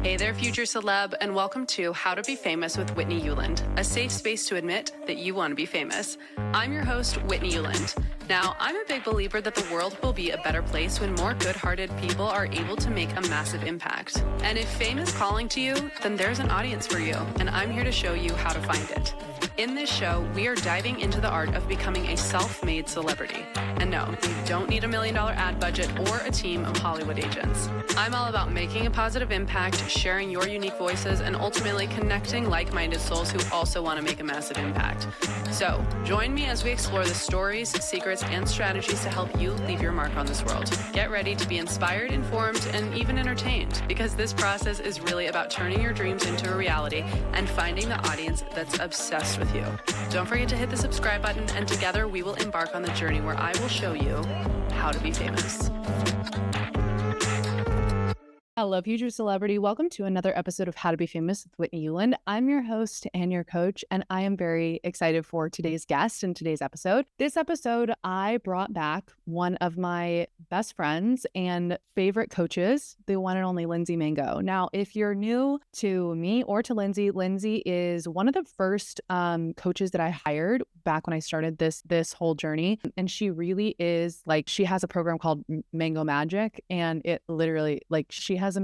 Hey there, future celeb, and welcome to How to Be Famous with Whitney Euland, a safe space to admit that you want to be famous. I'm your host, Whitney Euland. Now, I'm a big believer that the world will be a better place when more good-hearted people are able to make a massive impact. And if fame is calling to you, then there's an audience for you, and I'm here to show you how to find it. In this show, we are diving into the art of becoming a self-made celebrity. And no, you don't need $1 million ad budget or a team of Hollywood agents. I'm all about making a positive impact, sharing your unique voices, and ultimately connecting like-minded souls who also want to make a massive impact. So, join me as we explore the stories, secrets, and strategies to help you leave your mark on this world. Get ready to be inspired, informed, and even entertained, because this process is really about turning your dreams into a reality and finding the audience that's obsessed with you. Don't forget to hit the subscribe button, and together we will embark on the journey where I will show you how to be famous. Hello, future celebrity. Welcome to another episode of How to Be Famous with Whitney Euland. I'm your host and your coach, and I am very excited for today's guest and today's episode. This episode, I brought back one of my best friends and favorite coaches, the one and only Lindsey Mango. Now, if you're new to me or to Lindsey, Lindsey is one of the first coaches that I hired back when I started this whole journey. And she really is she has a program called Mango Magic, and it literally, she has a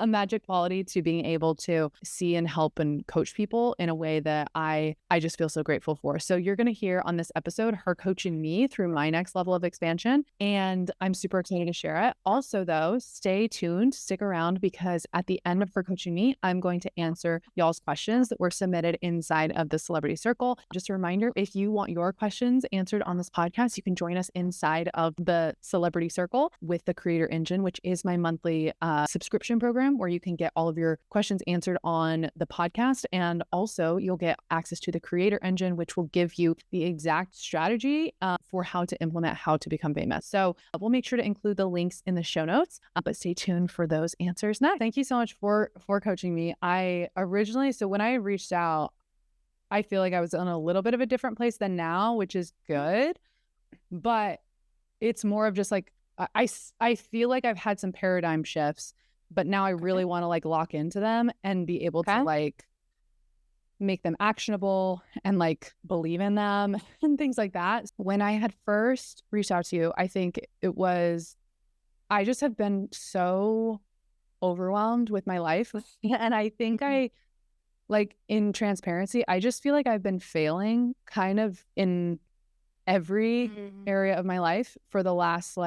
magic quality to being able to see and help and coach people in a way that I just feel so grateful for. So you're going to hear on this episode her coaching me through my next level of expansion, and I'm super excited to share it. Also though, stay tuned, stick around, because at the end of her coaching me, I'm going to answer y'all's questions that were submitted inside of the Celebrity Circle. Just a reminder, if you want your questions answered on this podcast, you can join us inside of the Celebrity Circle with the Creator Engine, which is my monthly subscription program where you can get all of your questions answered on the podcast. And also you'll get access to the Creator Engine, which will give you the exact strategy for how to implement how to become famous. So we'll make sure to include the links in the show notes, but stay tuned for those answers next. Thank you so much for coaching me. So when I reached out, I feel like I was in a little bit of a different place than now, which is good, but it's more of just I feel like I've had some paradigm shifts, but now I really want to lock into them and be able to make them actionable and believe in them and things like that. When I had first reached out to you, I think it was, I just have been so overwhelmed with my life. And I think in transparency, I just feel like I've been failing kind of in every area of my life for the last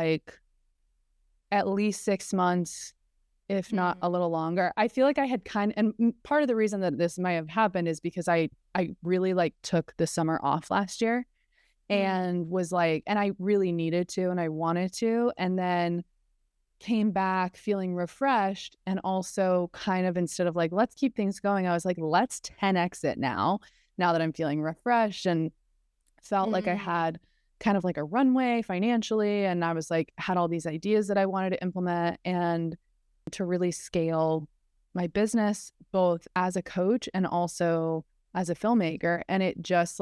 at least 6 months, if not a little longer. I feel like I had and part of the reason that this might have happened is because I really took the summer off last year and was and I really needed to and I wanted to, and then came back feeling refreshed, and also kind of instead of let's keep things going, I was let's 10x it now that I'm feeling refreshed, and felt like I had kind of a runway financially, and I was had all these ideas that I wanted to implement and to really scale my business both as a coach and also as a filmmaker. And it just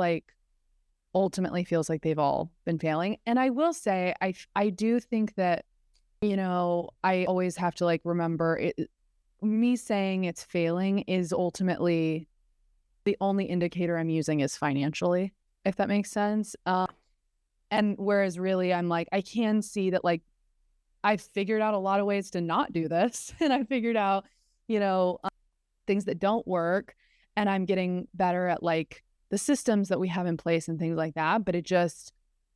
ultimately feels like they've all been failing. And I will say I do think that I always have to remember it. Me saying it's failing is ultimately the only indicator I'm using is financially, if that makes sense. And whereas really I'm I can see that I've figured out a lot of ways to not do this. And I figured out, things that don't work, and I'm getting better at the systems that we have in place and things like that. But it just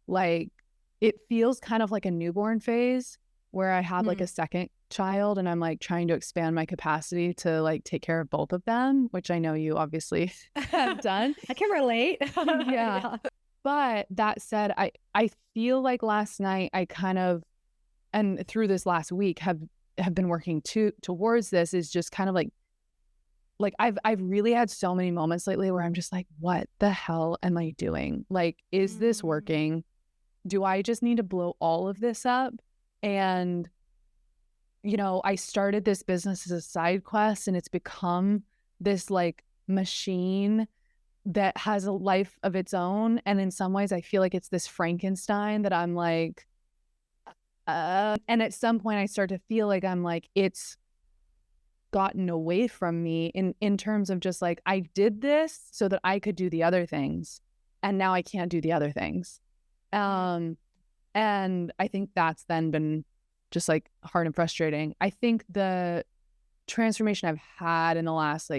it feels kind of like a newborn phase where I have a second child, and I'm trying to expand my capacity to take care of both of them, which I know you obviously have done. I can relate. Yeah. But that said, I feel last night I kind of, and through this last week have been working towards this, is just kind of I've really had so many moments lately where I'm just what the hell am I doing? Is this working? Do I just need to blow all of this up? And, I started this business as a side quest, and it's become this machine that has a life of its own. And in some ways I feel like it's this Frankenstein that I'm and at some point I start to feel I'm it's gotten away from me in terms of just like, I did this so that I could do the other things, and now I can't do the other things. And I think that's then been just like hard and frustrating. I think the transformation I've had in the last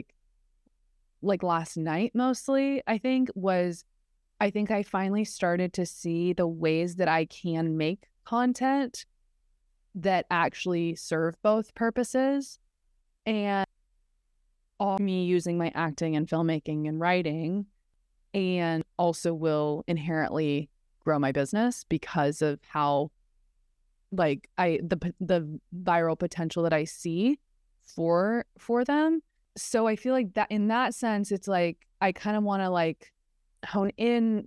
like last night mostly, I think I finally started to see the ways that I can make content that actually serve both purposes, and all me using my acting and filmmaking and writing, and also will inherently grow my business because of how like the viral potential that I see for them. So I feel like that in that sense, it's like I kind of want to like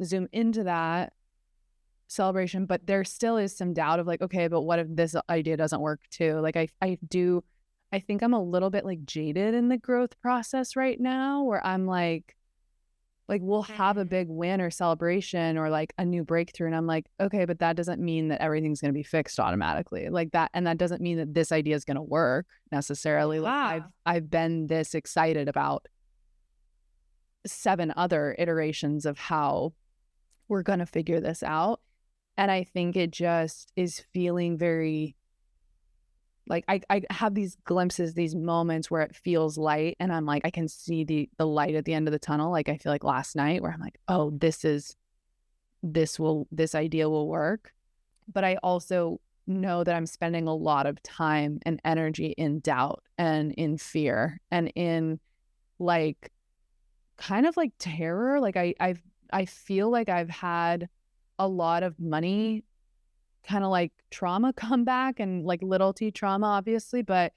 zoom into that celebration, but there still is some doubt of like, okay, but what if this idea doesn't work too? Like I think I'm a little bit like jaded in the growth process right now, where I'm like we'll have a big win or celebration or like a new breakthrough, and I'm like, okay, but that doesn't mean that everything's going to be fixed automatically like that, and that doesn't mean that this idea is going to work necessarily. Like I've been this excited about 7 other iterations of how we're going to figure this out, and I think it just is feeling very like I have these glimpses, these moments where it feels light, and I'm like, I can see the light at the end of the tunnel. Like I feel like last night where I'm like, oh, this idea will work. But I also know that I'm spending a lot of time and energy in doubt and in fear and in like kind of like terror. Like I feel like I've had a lot of money kind of like trauma come back, and like little t trauma, obviously, but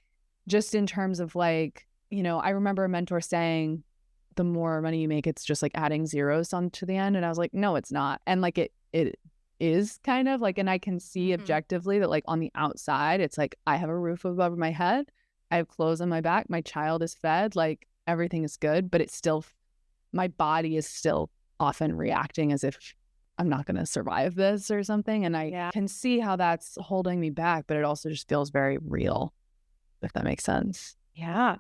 just in terms of like, you know, I remember a mentor saying, the more money you make, it's just like adding zeros onto the end. And I was like, no, it's not. And like it is kind of like, and I can see objectively that like on the outside, it's like I have a roof above my head, I have clothes on my back, my child is fed, like everything is good, but it's still, my body is still often reacting as if I'm not going to survive this or something. And I can see how that's holding me back, but it also just feels very real, if that makes sense. Yeah.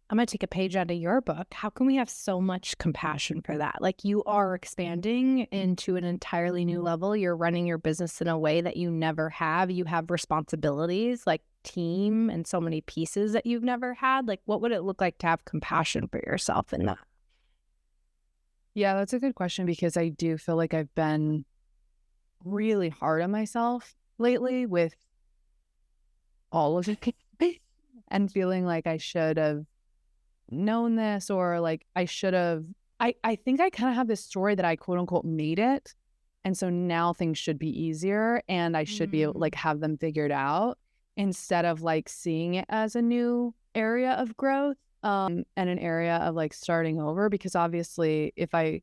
I'm going to take a page out of your book. How can we have so much compassion for that? Like you are expanding into an entirely new level. You're running your business in a way that you never have. You have responsibilities like team and so many pieces that you've never had. Like what would it look like to have compassion for yourself in that? Yeah, that's a good question, because I do feel like I've been really hard on myself lately with all of it and feeling like I should have known this, or like I should have, I think I kind of have this story that I quote unquote made it. And so now things should be easier and I should be able like have them figured out, instead of like seeing it as a new area of growth. And an area of like starting over, because obviously if I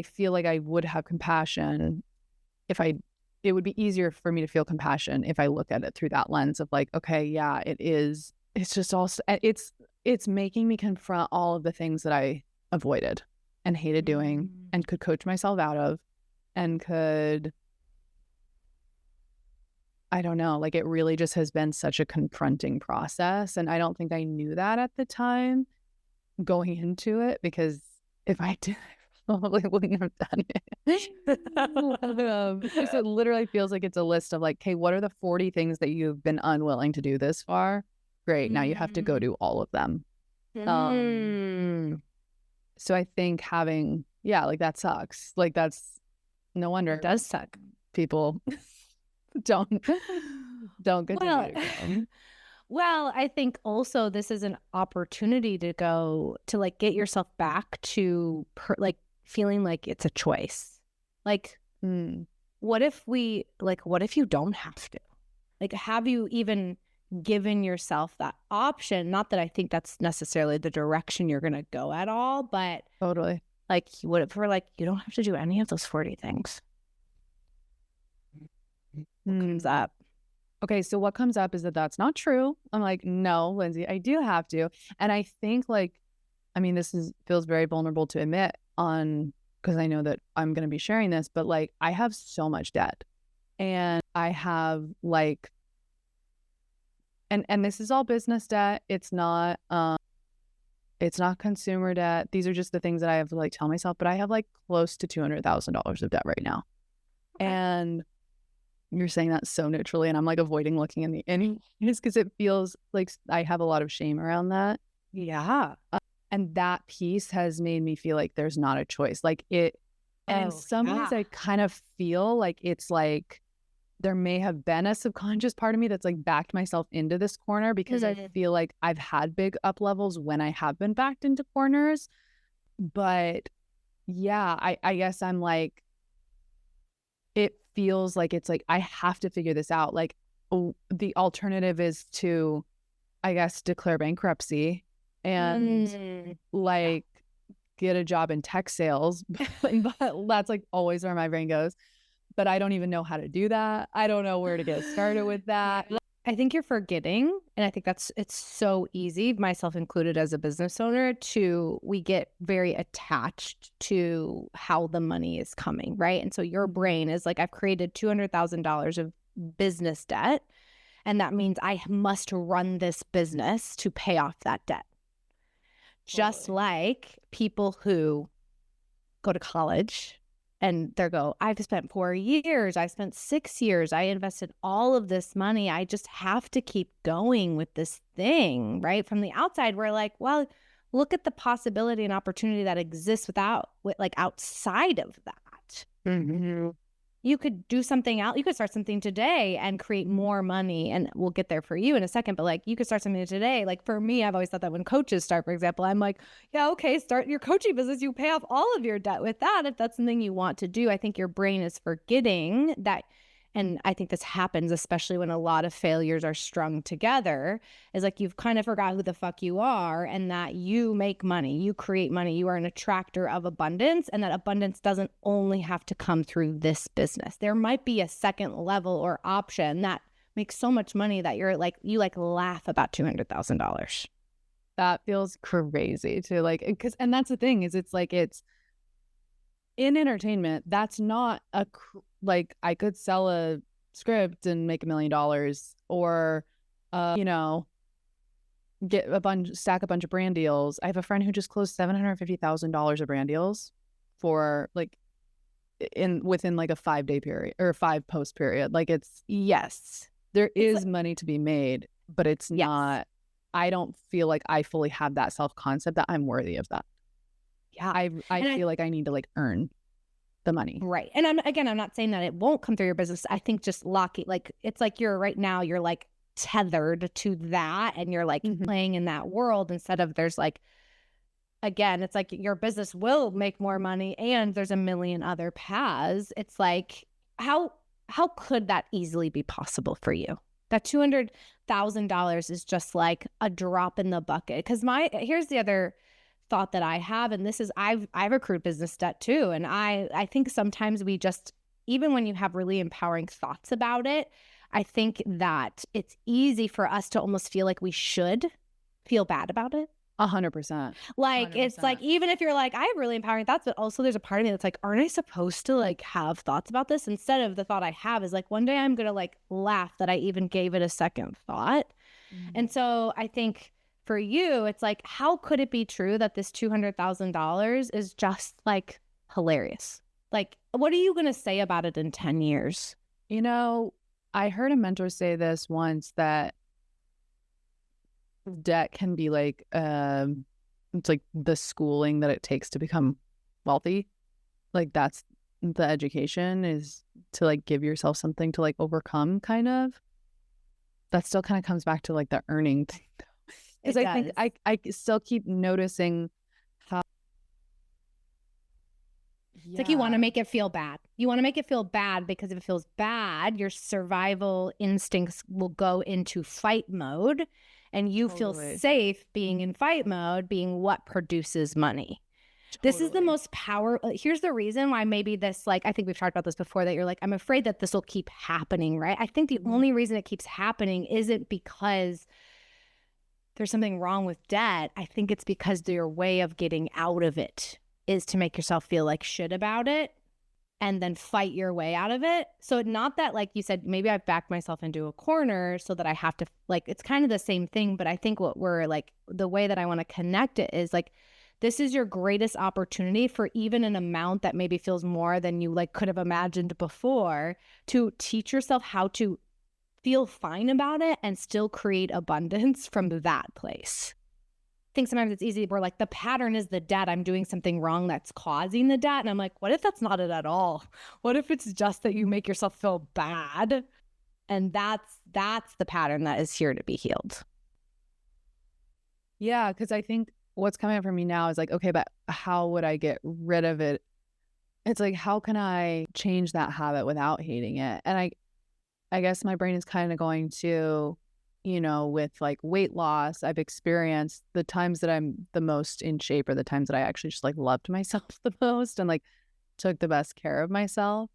feel like I would have compassion it would be easier for me to feel compassion if I look at it through that lens of like, okay, yeah, it's just also, it's making me confront all of the things that I avoided and hated doing and could coach myself out of, and could, I don't know, like it really just has been such a confronting process. And I don't think I knew that at the time going into it, because if I did, I probably wouldn't have done it. Because it literally feels like it's a list of like, okay, what are the 40 things that you've been unwilling to do this far? Great. Now you have to go do all of them. So I think having, like that sucks. Like that's no wonder. It does suck. People don't continue to go. Well, I think also this is an opportunity to go to like get yourself back to like feeling like it's a choice. Like, what if you don't have to? Like, have you even given yourself that option? Not that I think that's necessarily the direction you're going to go at all, but totally. Like, what if we're like, you don't have to do any of those 40 things? What comes up? Okay, so what comes up is that that's not true. I'm like, no, Lindsey, I do have to. And I think like, I mean, feels very vulnerable to admit because I know that I'm going to be sharing this, but like I have so much debt, and I have like and this is all business debt. It's not consumer debt. These are just the things that I have to like tell myself, but I have like close to $200,000 of debt right now. Okay. And you're saying that so neutrally, and I'm like avoiding looking in the just because it feels like I have a lot of shame around that. Yeah. And that piece has made me feel like there's not a choice. Like it, and in some ways I kind of feel like it's like there may have been a subconscious part of me that's like backed myself into this corner because I feel like I've had big up levels when I have been backed into corners. But yeah, I guess I'm like, it feels like it's like I have to figure this out. Like, the alternative is to, I guess, declare bankruptcy and like get a job in tech sales. But that's like always where my brain goes. But I don't even know how to do that. I don't know where to get started with that. I think you're forgetting, and I think it's so easy, myself included as a business owner, we get very attached to how the money is coming, right? And so your brain is like, I've created $200,000 of business debt, and that means I must run this business to pay off that debt. Just like people who go to college and they go, I've spent 4 years, I spent 6 years, I invested all of this money. I just have to keep going with this thing, right? From the outside, we're like, well, look at the possibility and opportunity that exists outside of that. Mm-hmm. You could do something else. You could start something today and create more money. And we'll get there for you in a second. But like, you could start something today. Like for me, I've always thought that when coaches start, for example, I'm like, yeah, okay, start your coaching business. You pay off all of your debt with that. If that's something you want to do, I think your brain is forgetting that. And I think this happens, especially when a lot of failures are strung together, is like you've kind of forgot who the fuck you are and that you make money, you create money, you are an attractor of abundance, and that abundance doesn't only have to come through this business. There might be a second level or option that makes so much money that you laugh about $200,000. That feels crazy to like, and that's the thing is it's in entertainment, that's not like I could sell a script and make $1 million or, stack a bunch of brand deals. I have a friend who just closed $750,000 of brand deals for like within like a 5-day period or 5 post period. Like there is money to be made, but it's not, I don't feel like I fully have that self-concept that I'm worthy of that. Yeah. I feel like I need to like earn the money. Right. And I'm not saying that it won't come through your business. I think just it's like you're like tethered to that and you're like playing in that world instead of there's like, again, it's like your business will make more money and there's a million other paths. It's like, how could that easily be possible for you? That $200,000 is just like a drop in the bucket. Because here's the other thought that I have, and this is I've accrued business debt too, and I think sometimes we just, even when you have really empowering thoughts about it, I think that it's easy for us to almost feel like we should feel bad about it. 100%. Like 100%. It's like, even if you're like, I have really empowering thoughts, but also there's a part of me that's like, aren't I supposed to like have thoughts about this? Instead of the thought I have is like, one day I'm gonna like laugh that I even gave it a second thought. And so I think for you, it's like, how could it be true that this $200,000 is just like hilarious? Like, what are you going to say about it in 10 years? I heard a mentor say this once, that debt can be like, it's like the schooling that it takes to become wealthy. Like that's the education, is to like give yourself something to like overcome, kind of. That still kind of comes back to like the earning thing. Because I think I still keep noticing how it's like you want to make it feel bad. You want to make it feel bad because if it feels bad, your survival instincts will go into fight mode, and you feel safe being in fight mode, being what produces money. This is the most here's the reason why maybe this, like, I think we've talked about this before, that you're like, I'm afraid that this will keep happening, right? I think the only reason it keeps happening isn't because there's something wrong with debt. I think it's because your way of getting out of it is to make yourself feel like shit about it. and then fight your way out of it. So not that, like you said, maybe I've backed myself into a corner so that I have to, like, it's kind of the same thing. But I think what we're like, the way that I want to connect it is like, this is your greatest opportunity for even an amount that maybe feels more than you like could have imagined before, to teach yourself how to feel fine about it and still create abundance from that place. I think sometimes it's easy where like the pattern is the debt. I'm doing something wrong that's causing the debt. And I'm like, what if that's not it at all? What if it's just that you make yourself feel bad? And that's the pattern that is here to be healed. Yeah, because I think what's coming up for me now is like, okay, but how would I get rid of it? It's like, how can I change that habit without hating it? And I guess my brain is kind of going to, you know, with like weight loss, I've experienced the times that I'm the most in shape are the times that I actually just like loved myself the most and like took the best care of myself.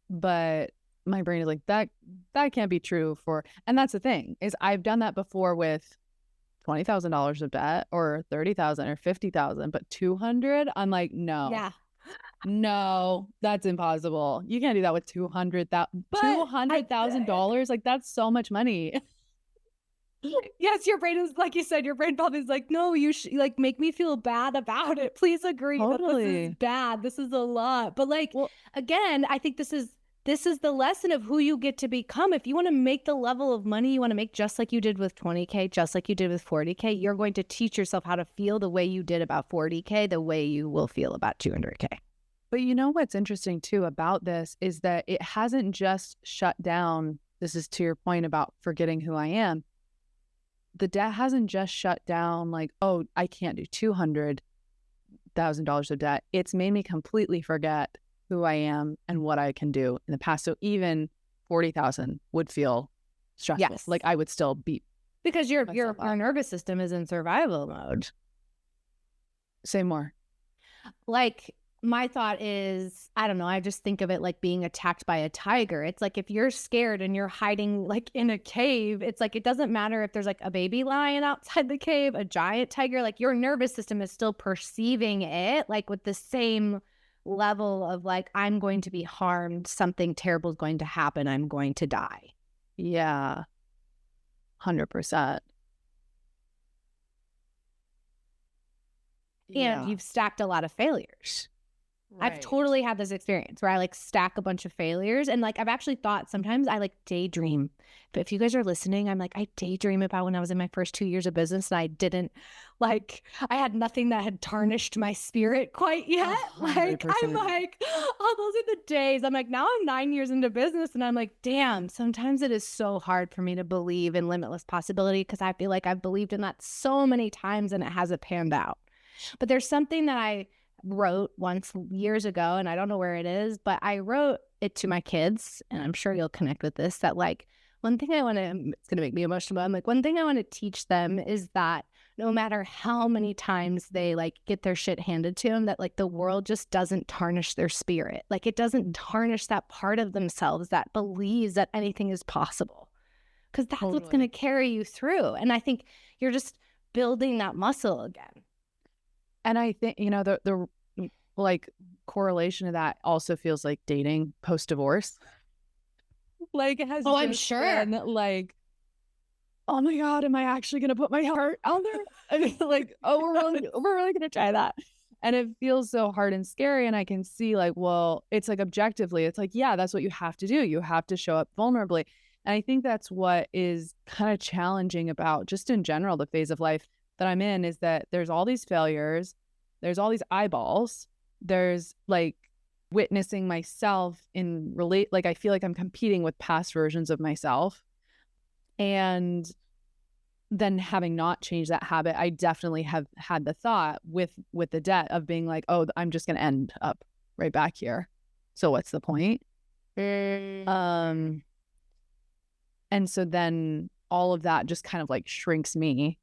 But my brain is like, that can't be true for, and that's the thing, is I've done that before with $20,000 of debt or 30,000 or 50,000, but 200, I'm like, no. Yeah. No, that's impossible. You can't do that with $200,000. Like, that's so much money. Yes, your brain is, like you said, your brain probably is like, no, you should like make me feel bad about it. Please agree that this is bad. This is a lot. But like, again, I think this is the lesson of who you get to become. If you want to make the level of money you want to make, just like you did with 20K, just like you did with 40K, you're going to teach yourself how to feel the way you did about 40K, the way you will feel about 200K. But you know what's interesting too about this is that it hasn't just shut down. This is to your point about forgetting who I am. The debt hasn't just shut down like, oh, I can't do $200,000 of debt. It's made me completely forget who I am and what I can do in the past. So even 40,000 would feel stressful. Yes. Like I would still beat. Because your nervous system is in survival mode. Say more. Like, my thought is, I don't know, I just think of it like being attacked by a tiger. It's like if you're scared and you're hiding like in a cave, it's like it doesn't matter if there's like a baby lion outside the cave, a giant tiger, like your nervous system is still perceiving it like with the same level of like, I'm going to be harmed, something terrible is going to happen, I'm going to die. Yeah, 100%. And you've stacked a lot of failures. Right. I've totally had this experience where I like stack a bunch of failures, and like I've actually thought sometimes I like daydream. But if you guys are listening, I'm like, I daydream about when I was in my first 2 years of business and I didn't like, I had nothing that had tarnished my spirit quite yet. 100%. Like, I'm like, oh, those are the days. I'm like, now I'm 9 years into business and I'm like, damn, sometimes it is so hard for me to believe in limitless possibility because I feel like I've believed in that so many times and it hasn't panned out. But there's something that I wrote once years ago, and I don't know where it is, but I wrote it to my kids, and I'm sure you'll connect with this, that like one thing I want to, it's going to make me emotional, I'm like, one thing I want to teach them is that no matter how many times they like get their shit handed to them, that like the world just doesn't tarnish their spirit. Like it doesn't tarnish that part of themselves that believes that anything is possible, because that's what's going to carry you through. And I think you're just building that muscle again. And I think, you know, the like correlation of that also feels like dating post-divorce. Like it has I'm sure. Been like, oh my God, am I actually going to put my heart out there? I mean, like, oh, we're really going to try that. And it feels so hard and scary. And I can see like, well, it's like objectively, it's like, yeah, that's what you have to do. You have to show up vulnerably. And I think that's what is kind of challenging about just in general, the phase of life that I'm in, is that there's all these failures, there's all these eyeballs, there's like witnessing myself like I feel like I'm competing with past versions of myself. And then having not changed that habit, I definitely have had the thought with the debt of being like, oh, I'm just going to end up right back here. So what's the point? And so then all of that just kind of like shrinks me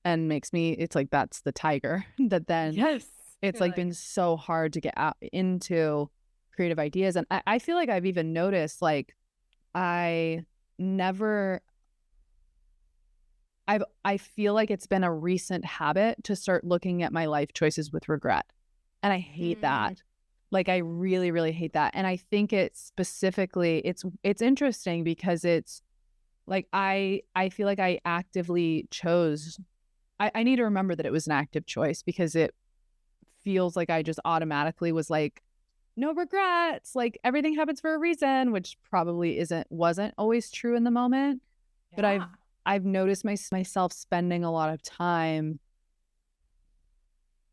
and makes me, it's like, that's the tiger that then it's like been so hard to get out into creative ideas. And I feel like I've even noticed like I feel like it's been a recent habit to start looking at my life choices with regret. And I hate that. Like, I really, really hate that. And I think it's specifically, it's interesting because it's like, I feel like I actively chose, I need to remember that it was an active choice because it feels like I just automatically was like, no regrets, like everything happens for a reason, which probably wasn't always true in the moment. But Yeah. I've noticed myself spending a lot of time,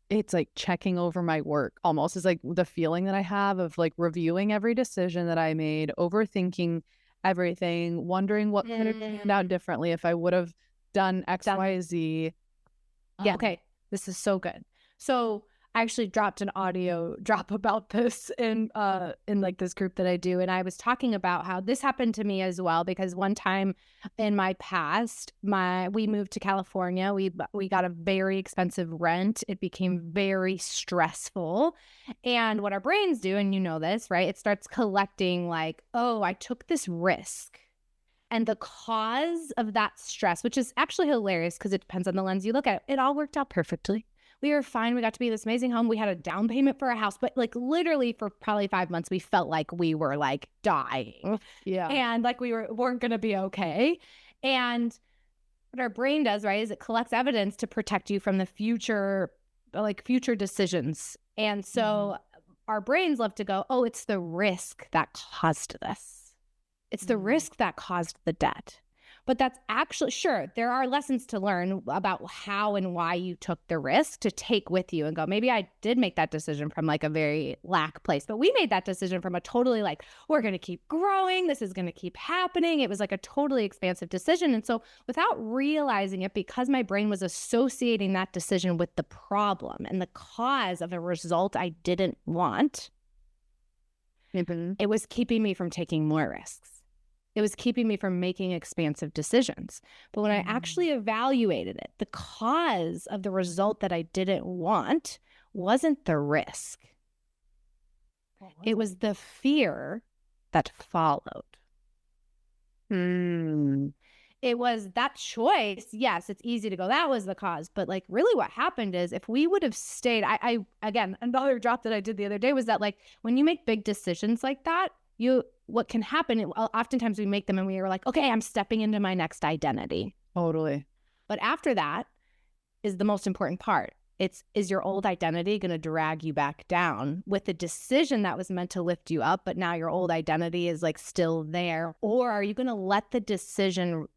it's like checking over my work almost, is like the feeling that I have of like reviewing every decision that I made, overthinking everything, wondering what could have turned out differently if I would have done X, Y, Z. Yeah. Okay. This is so good. So I actually dropped an audio drop about this in like this group that I do. And I was talking about how this happened to me as well, because one time in my past, we moved to California. We got a very expensive rent. It became very stressful. And what our brains do, and you know this, right? It starts collecting like, oh, I took this risk. And the cause of that stress, which is actually hilarious because it depends on the lens you look at, it all worked out perfectly. We were fine. We got to be in this amazing home. We had a down payment for a house, but like literally for probably 5 months, we felt like we were like dying. Yeah. And like weren't going to be okay. And what our brain does, right, is it collects evidence to protect you from the future, like future decisions. And so our brains love to go, oh, it's the risk that caused this. It's the risk that caused the debt. But that's actually, sure, there are lessons to learn about how and why you took the risk to take with you and go, maybe I did make that decision from like a very lack place, but we made that decision from a totally like, we're going to keep growing. This is going to keep happening. It was like a totally expansive decision. And so without realizing it, because my brain was associating that decision with the problem and the cause of a result I didn't want, it was keeping me from taking more risks. It was keeping me from making expansive decisions. But when I actually evaluated it, the cause of the result that I didn't want wasn't the risk. It was the fear that followed. It was that choice. Yes, it's easy to go, that was the cause. But like really what happened is if we would have stayed, I again, another drop that I did the other day was that like when you make big decisions like that, what can happen, oftentimes we make them and we are like, okay, I'm stepping into my next identity. Totally. But after that is the most important part. Is your old identity going to drag you back down with a decision that was meant to lift you up, but now your old identity is like still there? Or are you going to let the decision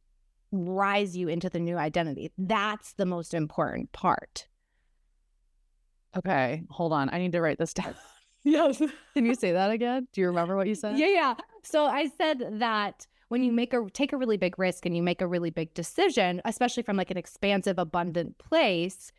rise you into the new identity? That's the most important part. Okay, hold on. I need to write this down. Yes. Can you say that again? Do you remember what you said? Yeah. So I said that when you take a really big risk and you make a really big decision, especially from like an expansive, abundant place,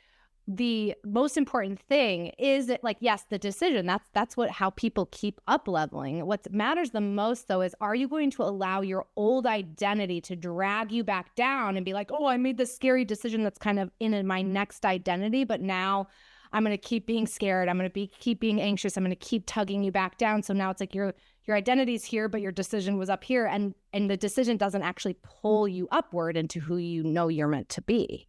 the most important thing is that like, yes, the decision, that's how people keep up leveling. What matters the most though is, are you going to allow your old identity to drag you back down and be like, oh, I made this scary decision that's kind of in my next identity, but now I'm going to keep being scared. I'm going to keep being anxious. I'm going to keep tugging you back down. So now it's like your identity's here, but your decision was up here. And the decision doesn't actually pull you upward into who you know you're meant to be.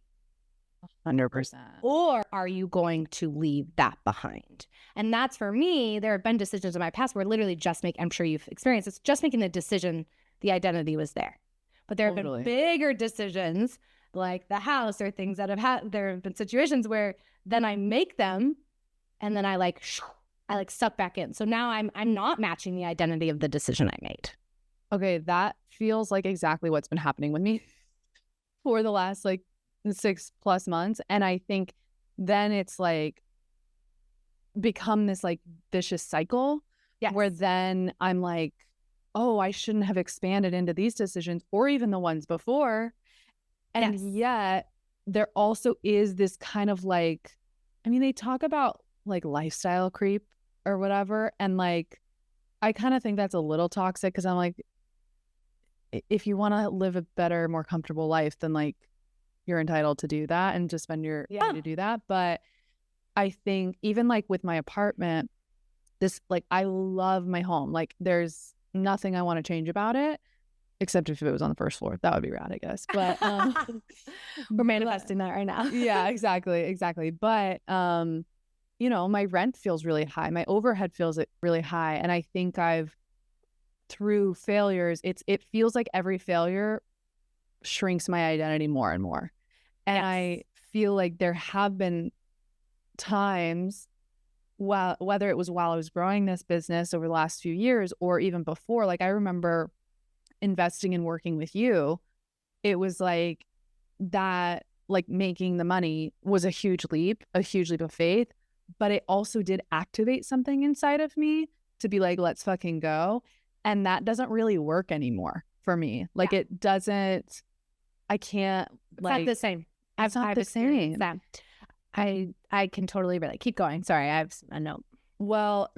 100%. Or are you going to leave that behind? And that's, for me, there have been decisions in my past where literally I'm sure you've experienced this, just making the decision, the identity was there. But there have been bigger decisions like the house or things that there have been situations where then I make them and then I suck back in. So now I'm not matching the identity of the decision I made. Okay, that feels like exactly what's been happening with me for the last like 6+ months. And I think then it's like become this like vicious cycle where then I'm like, oh, I shouldn't have expanded into these decisions or even the ones before. And yet there also is this kind of like, I mean, they talk about like lifestyle creep or whatever. And like, I kind of think that's a little toxic because I'm like, if you want to live a better, more comfortable life, then like you're entitled to do that and to spend your money to do that. But I think even like with my apartment, this like, I love my home. Like there's nothing I want to change about it. Except if it was on the first floor. That would be rad, I guess. But we're manifesting that right now. Yeah, exactly. But my rent feels really high. My overhead feels really high. And I think through failures, it feels like every failure shrinks my identity more and more. And Yes. I feel like there have been times, whether it was while I was growing this business over the last few years or even before, like I remember investing and working with you, it was like that, like making the money was a huge leap of faith, but it also did activate something inside of me to be like, let's fucking go. And that doesn't really work anymore for me. Like it doesn't, I can't It's like. not the same. It's not the same. That. I can totally relate. Keep going. Sorry, I have a note. Well,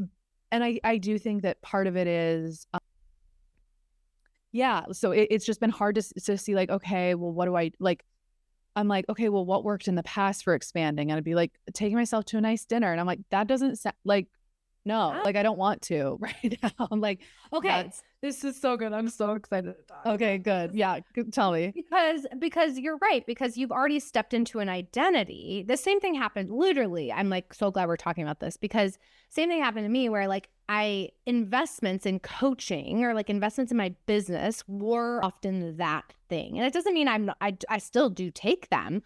and I do think that part of it is, so it's just been hard to see like, okay, well, what do I like? I'm like, okay, well, what worked in the past for expanding? And I'd be like, taking myself to a nice dinner. And I'm like, that doesn't sound like, no, like I don't want to right now. I'm like, Okay, this is so good. I'm so excited to talk. Okay, good. Yeah, tell me. Because you're right, because you've already stepped into an identity. The same thing happened literally. I'm like so glad we're talking about this because same thing happened to me where like investments in coaching or like investments in my business were often that thing. And it doesn't mean I still do take them,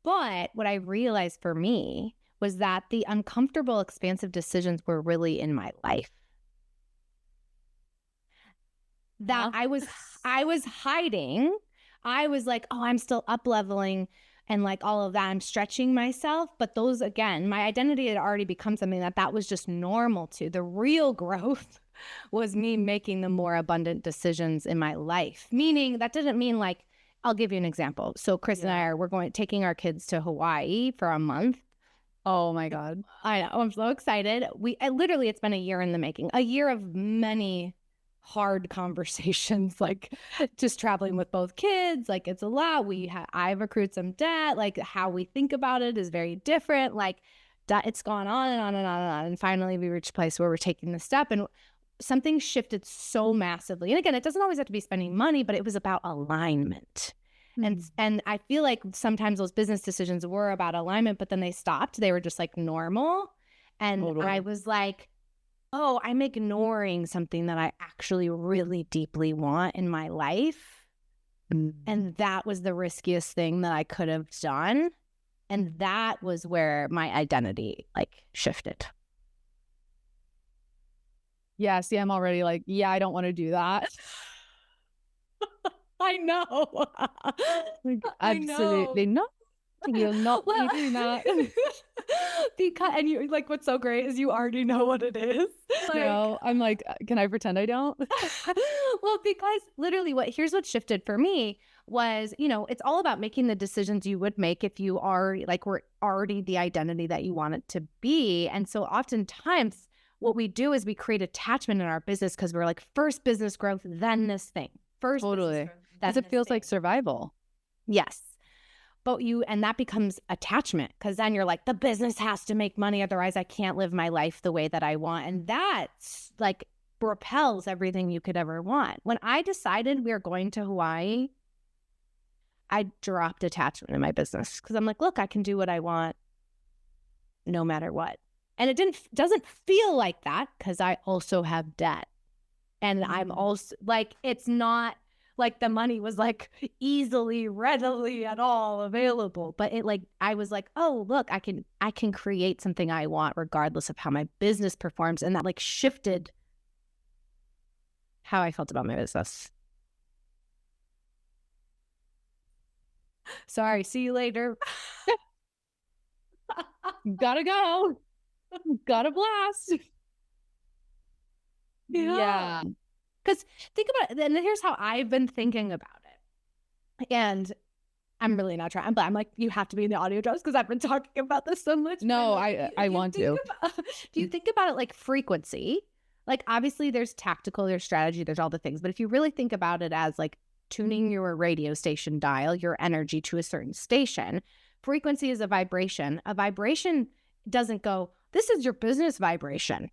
but what I realized for me was that the uncomfortable, expansive decisions were really in my life. That I was hiding. I was like, oh, I'm still up leveling and like all of that. I'm stretching myself. But those, again, my identity had already become something that was just normal to. The real growth was me making the more abundant decisions in my life. Meaning that didn't mean like, I'll give you an example. So Chris and I we're taking our kids to Hawaii for a month. Oh my God. I know. I'm so excited. Literally, it's been a year in the making, a year of many hard conversations, like just traveling with both kids. Like it's a lot. I've accrued some debt. Like how we think about it is very different. Like it's gone on and on and on and on. And finally we reached a place where we're taking the step and something shifted so massively. And again, it doesn't always have to be spending money, but it was about alignment. And I feel like sometimes those business decisions were about alignment, but then they stopped. They were just like normal. And I was like, oh, I'm ignoring something that I actually really deeply want in my life. And that was the riskiest thing that I could have done. And that was where my identity like shifted. Yeah, see, I'm already like, I don't want to do that. I know. Like, absolutely not. You're not doing that. And you like what's so great is you already know what it is. No, I'm like, can I pretend I don't? Well, because literally here's what shifted for me was, it's all about making the decisions you would make if you are like were already the identity that you want it to be. And so oftentimes what we do is we create attachment in our business because we're like first business growth, then this thing. First totally. Because it feels like survival. Yes. But and that becomes attachment because then you're like, the business has to make money. Otherwise I can't live my life the way that I want. And that's like repels everything you could ever want. When I decided we were going to Hawaii, I dropped attachment in my business because I'm like, look, I can do what I want no matter what. And it doesn't feel like that because I also have debt. And I'm also like, it's not like the money was like easily, readily at all available. But it like, I was like, oh, look, I can create something I want regardless of how my business performs. And that like shifted how I felt about my business. Sorry, see you later. Gotta go. Gotta blast. Yeah. Because think about it, and here's how I've been thinking about it. And I'm really not trying, but I'm like, you have to be in the audio drops because I've been talking about this so much. No, I want to. If you think about it like frequency, like obviously there's tactical, there's strategy, there's all the things. But if you really think about it as like tuning your radio station dial, your energy to a certain station, frequency is a vibration. A vibration doesn't go, this is your business vibration.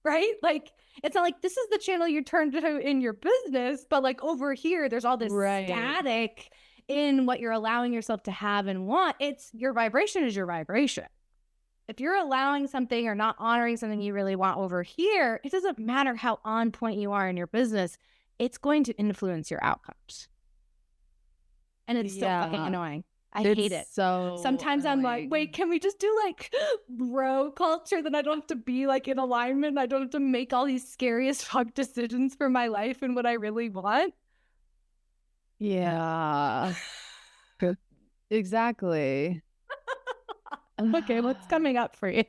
Right? Like, it's not like this is the channel you turn to in your business, but like over here, there's all this static in what you're allowing yourself to have and want, it's your vibration is your vibration. If you're allowing something or not honoring something you really want over here, it doesn't matter how on point you are in your business, it's going to influence your outcomes. And it's so fucking annoying. I hate it. So sometimes annoying. I'm like, wait, can we just do like bro culture? Then I don't have to be like in alignment. I don't have to make all these scary as fuck decisions for my life and what I really want. Yeah. Exactly. Okay, what's coming up for you?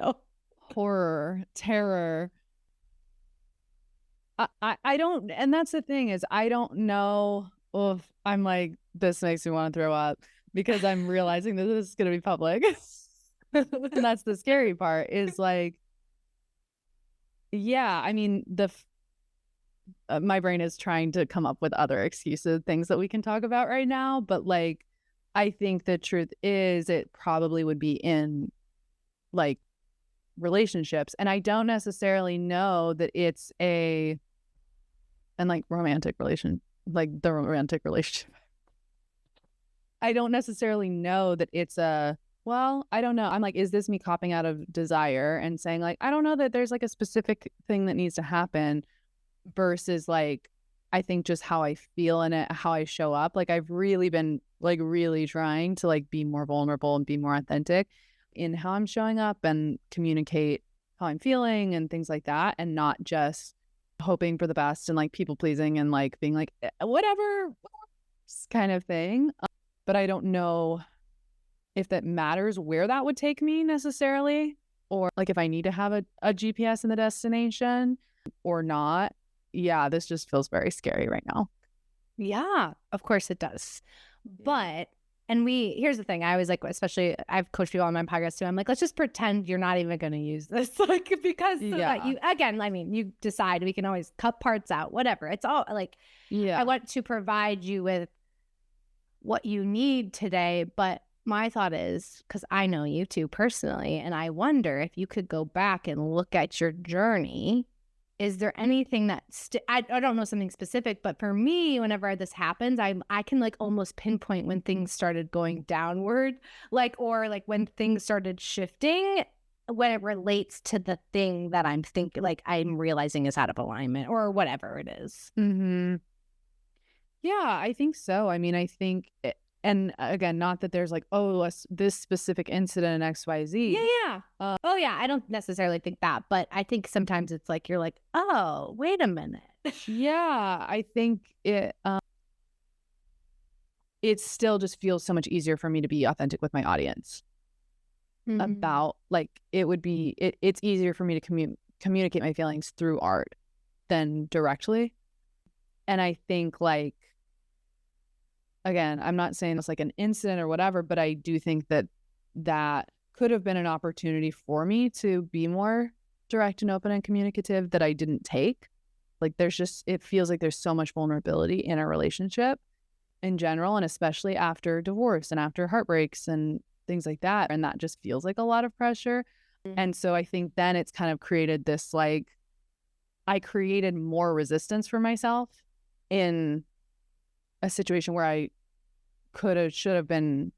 Horror, terror. I don't, and that's the thing is I don't know if I'm like, this makes me want to throw up because I'm realizing that this is going to be public. And that's the scary part is like, yeah, I mean, my brain is trying to come up with other excuses, things that we can talk about right now. But like, I think the truth is it probably would be in like relationships. And I don't necessarily know that it's and like the romantic relationship. I don't necessarily know that it's well, I don't know. I'm like, is this me copping out of desire and saying like, I don't know that there's like a specific thing that needs to happen versus like, I think just how I feel in it, how I show up. Like I've really been like really trying to like be more vulnerable and be more authentic in how I'm showing up and communicate how I'm feeling and things like that. And not just hoping for the best and like people pleasing and like being like, whatever kind of thing. But I don't know if that matters where that would take me necessarily, or like if I need to have a GPS in the destination or not. Yeah, this just feels very scary right now. Yeah, of course it does. But, and here's the thing, I was like, especially I've coached people on my podcast too. I'm like, let's just pretend you're not even going to use this. Like, because so that you, again, I mean, you decide, we can always cut parts out, whatever. It's all like, I want to provide you with what you need today. But my thought is, because I know you too personally, and I wonder if you could go back and look at your journey. Is there anything that I don't know something specific, but for me, whenever this happens, I can like almost pinpoint when things started going downward, like, or like when things started shifting, when it relates to the thing that I'm thinking, like I'm realizing is out of alignment or whatever it is. Mm-hmm. Yeah, I think so. I mean, I think, and again, not that there's like, oh, this specific incident in XYZ. Yeah. Oh, yeah. I don't necessarily think that, but I think sometimes it's like, you're like, oh, wait a minute. Yeah, I think it still just feels so much easier for me to be authentic with my audience about like, it would be, it's easier for me to communicate my feelings through art than directly. And I think like, again, I'm not saying it's like an incident or whatever, but I do think that could have been an opportunity for me to be more direct and open and communicative that I didn't take. Like it feels like there's so much vulnerability in a relationship in general, and especially after divorce and after heartbreaks and things like that. And that just feels like a lot of pressure. And so I think then it's kind of created this, like, I created more resistance for myself in a situation where I should have been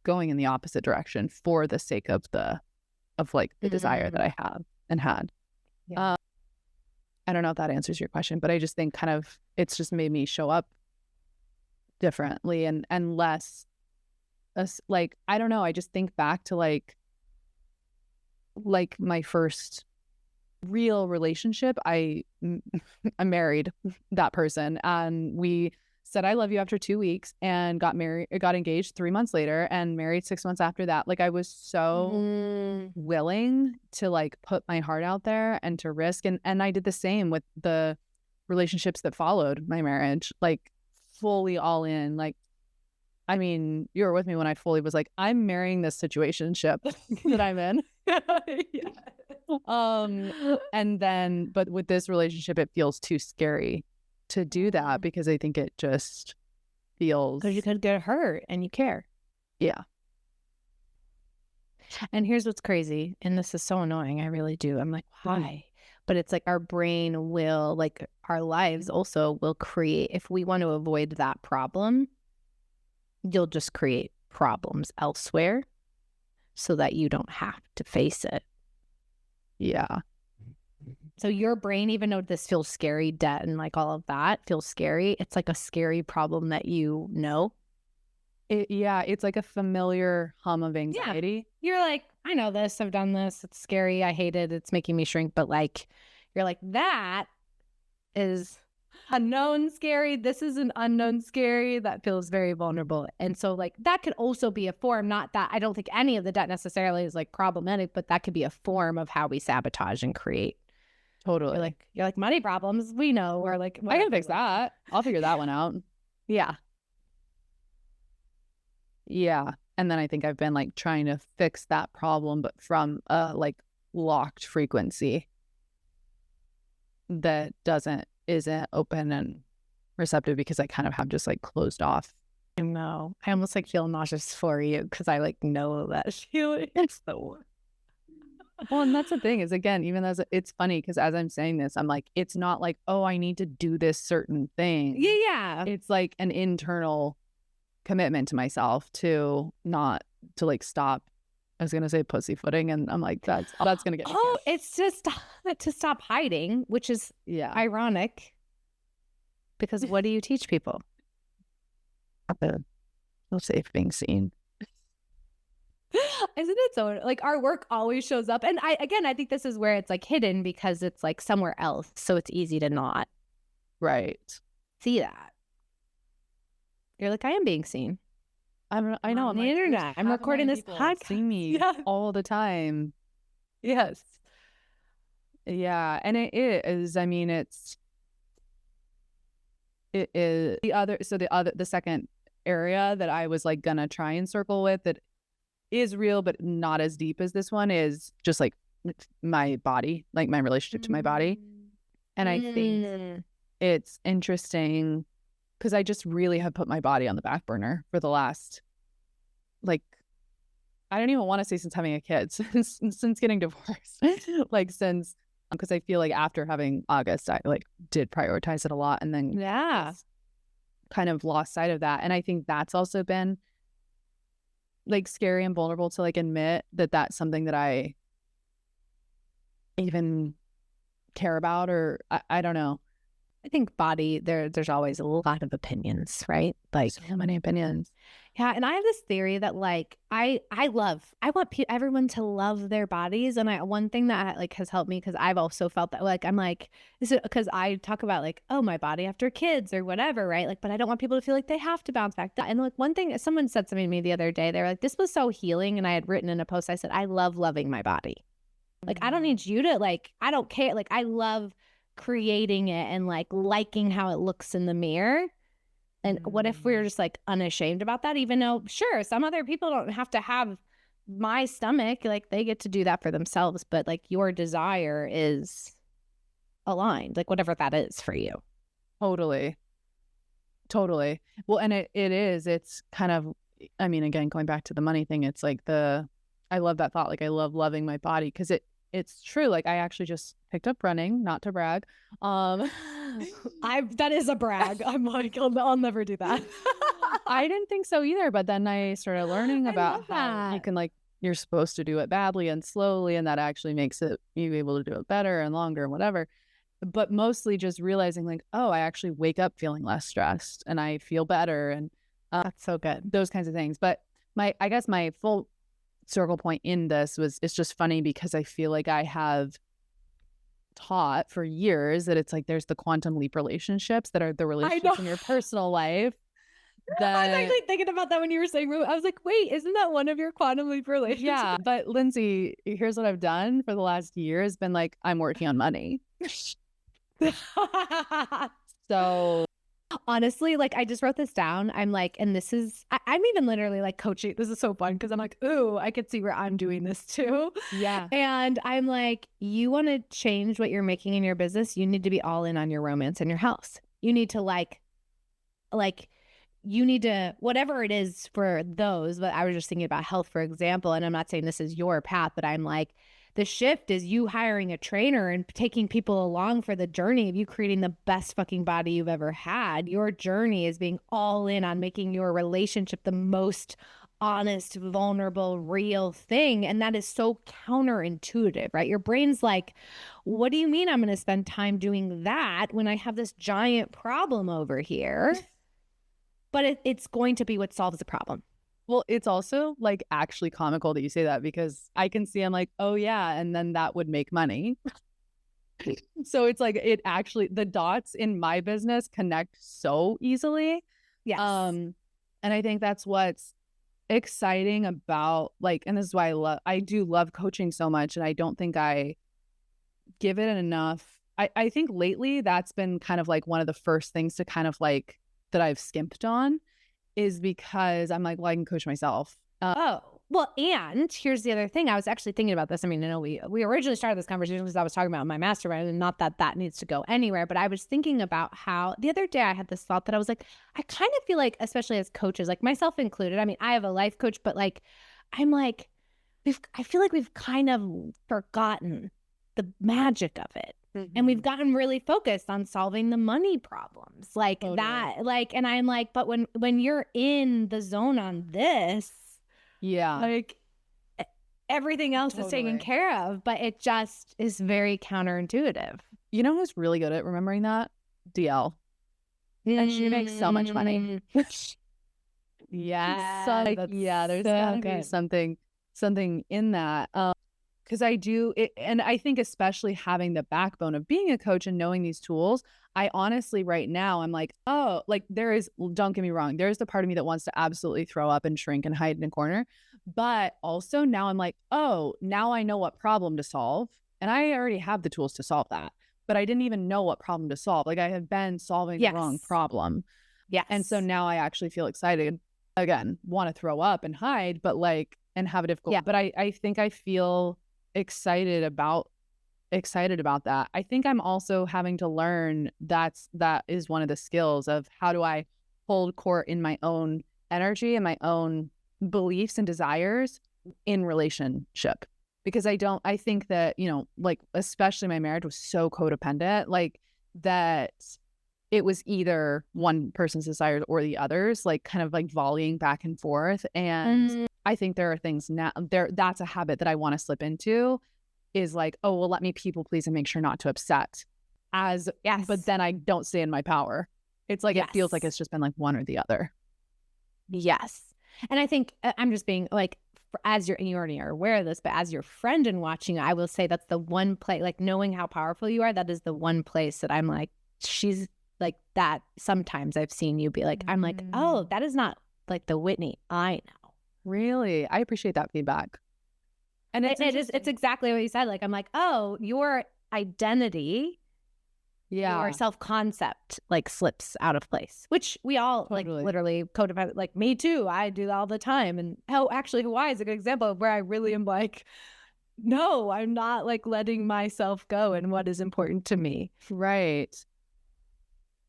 going in the opposite direction for the sake of the desire that I have and had. Yeah. I don't know if that answers your question, but I just think kind of it's just made me show up differently and less like, I don't know. I just think back to like my first real relationship. I married that person and we said I love you after 2 weeks and got engaged 3 months later and married 6 months after that. Like I was so willing to like put my heart out there and to risk, and I did the same with the relationships that followed my marriage, like fully all in. Like, I mean, you were with me when I fully was like, I'm marrying this situationship that I'm in. And then, but with this relationship, it feels too scary to do that because I think it just feels, because you could get hurt and you care. Yeah. And here's what's crazy, and this is so annoying. I really do. I'm like, why? But it's like our brain will, like our lives also will create, if we want to avoid that problem, you'll just create problems elsewhere so that you don't have to face it. Yeah. So your brain, even though this feels scary, debt and like all of that feels scary, it's like a scary problem that you know. It's like a familiar hum of anxiety. Yeah. You're like, I know this, I've done this, it's scary, I hate it, it's making me shrink. But like, you're like, that is unknown scary. This is an unknown scary that feels very vulnerable. And so like that could also be a form, not that I don't think any of the debt necessarily is like problematic, but that could be a form of how we sabotage and create. Totally. You're like money problems, we know, or like I can fix that. I'll figure that one out. Yeah. Yeah. And then I think I've been like trying to fix that problem, but from a like locked frequency that isn't open and receptive, because I kind of have just like closed off. I know. I almost like feel nauseous for you because I like know that feeling. It's the worst. Well, and that's the thing is, again, even as it's funny because as I'm saying this, I'm like, it's not like, oh, I need to do this certain thing. Yeah. It's like an internal commitment to myself to not to like stop. I was gonna say pussyfooting, and I'm like, that's gonna get me killed. It's just to stop hiding, which is ironic. Because what do you teach people? No safe being seen. Isn't it so like our work always shows up? And I think this is where it's like hidden because it's like somewhere else. So it's easy to not see that. You're like, I am being seen. I know. I'm on the internet. I'm recording this podcast. See me all the time. Yes. Yeah. And it is, I mean, it is the second area that I was like gonna try and circle with that is real, but not as deep as this one, is just like my body, like my relationship to my body. And I think it's interesting because I just really have put my body on the back burner for the last, like, I don't even want to say since having a kid, since getting divorced, like since, because I feel like after having August, I like did prioritize it a lot, and then kind of lost sight of that. And I think that's also been like scary and vulnerable to like admit that that's something that I even care about, or I don't know. I think body, there's always a lot of opinions, right? Like so many opinions. Yeah. And I have this theory that like, I want everyone to love their bodies. And one thing that like has helped me, because I've also felt that like, I'm like, is it because I talk about like, oh, my body after kids or whatever, right? Like, but I don't want people to feel like they have to bounce back. And like one thing, someone said something to me the other day, they were like, this was so healing. And I had written in a post, I said, I love loving my body. Like, I don't need you to like, I don't care. Like, I love creating it and like liking how it looks in the mirror. And what if we're just like unashamed about that, even though sure, some other people don't have to have my stomach, like they get to do that for themselves, but like your desire is aligned, like whatever that is for you. Totally. Well, and it's kind of, I mean, again, going back to the money thing, it's like I love that thought. Like I love loving my body because it's true. Like I actually just picked up running, not to brag. That is a brag. I'm like, I'll never do that. I didn't think so either. But then I started learning about how you can like, you're supposed to do it badly and slowly, and that actually makes you able to do it better and longer and whatever. But mostly just realizing like, oh, I actually wake up feeling less stressed and I feel better. And that's so good. Those kinds of things. But I guess my full circle point in this it's just funny because I feel like I have taught for years that it's like there's the quantum leap relationships that are the relationships in your personal life. I was actually thinking about that when you were saying, I was like, wait, isn't that one of your quantum leap relationships? Yeah, but Lindsey, here's what I've done for the last year has been like, I'm working on money. So honestly, like I just wrote this down. I'm like, and this is, I'm even literally like coaching. This is so fun because I'm like, ooh, I could see where I'm doing this too. Yeah. And I'm like, you want to change what you're making in your business, you need to be all in on your romance and your house. You need to like you need to, whatever it is for those, but I was just thinking about health, for example, and I'm not saying this is your path, but I'm like, The shift is you hiring a trainer and taking people along for the journey of you creating the best fucking body you've ever had. Your journey is being all in on making your relationship the most honest, vulnerable, real thing. And that is so counterintuitive, right? Your brain's like, what do you mean I'm going to spend time doing that when I have this giant problem over here? But it's going to be what solves the problem. Well, it's also like actually comical that you say that, because I can see, I'm like, oh yeah, and then that would make money. So it's like, it actually, the dots in my business connect so easily. Yes. And I think that's what's exciting about, like, and this is why I do love coaching so much, and I don't think I give it enough. I think lately that's been kind of like one of the first things to kind of like that I've skimped on, is because I'm like, well, I can coach myself. Well, and here's the other thing. I was actually thinking about this. I mean, I know we originally started this conversation because I was talking about my mastermind, and not that that needs to go anywhere, but I was thinking about how the other day I had this thought that I was like, I kind of feel like, especially as coaches, like myself included, I mean, I have a life coach, but like, I'm like, I feel like we've kind of forgotten the magic of it. And we've gotten really focused on solving the money problems like that. Like, and I'm like, but when you're in the zone on this, yeah, like everything else is taken care of, but it just is very counterintuitive. You know who's really good at remembering that? DL. And she makes so much money. Yeah. Yeah, there's gotta be something in that. Because I do it, and I think especially having the backbone of being a coach and knowing these tools, I honestly right now I'm like, oh, like there is, don't get me wrong, there's the part of me that wants to absolutely throw up and shrink and hide in a corner. But also now I'm like, oh, now I know what problem to solve. And I already have the tools to solve that. But I didn't even know what problem to solve. Like I have been solving the wrong problem. Yes. And so now I actually feel excited. Again, want to throw up and hide, but like, and have a difficult. Yeah. But I think I feel excited about that. I think I'm also having to learn that is one of the skills of how do I hold court in my own energy and my own beliefs and desires in relationship. Because I think that, you know, like especially my marriage was so codependent, like that it was either one person's desires or the others, like kind of like volleying back and forth. And I think there are things now that's a habit that I want to slip into, is like, oh, well, let me people please and make sure not to upset but then I don't stay in my power. It's like, it feels like it's just been like one or the other. Yes. And I think I'm just being like, as you already are aware of this, but as your friend and watching, I will say that's the one place, like knowing how powerful you are, that is the one place that I'm like, she's like that. Sometimes I've seen you be like, I'm like, oh, that is not like the Whitney I know. Really? I appreciate that feedback. And it's exactly what you said. Like, I'm like, oh, your identity, your self-concept like slips out of place, which we all like literally codependent, like me too. I do that all the time. And actually Hawaii is a good example of where I really am like, no, I'm not like letting myself go and what is important to me. Right.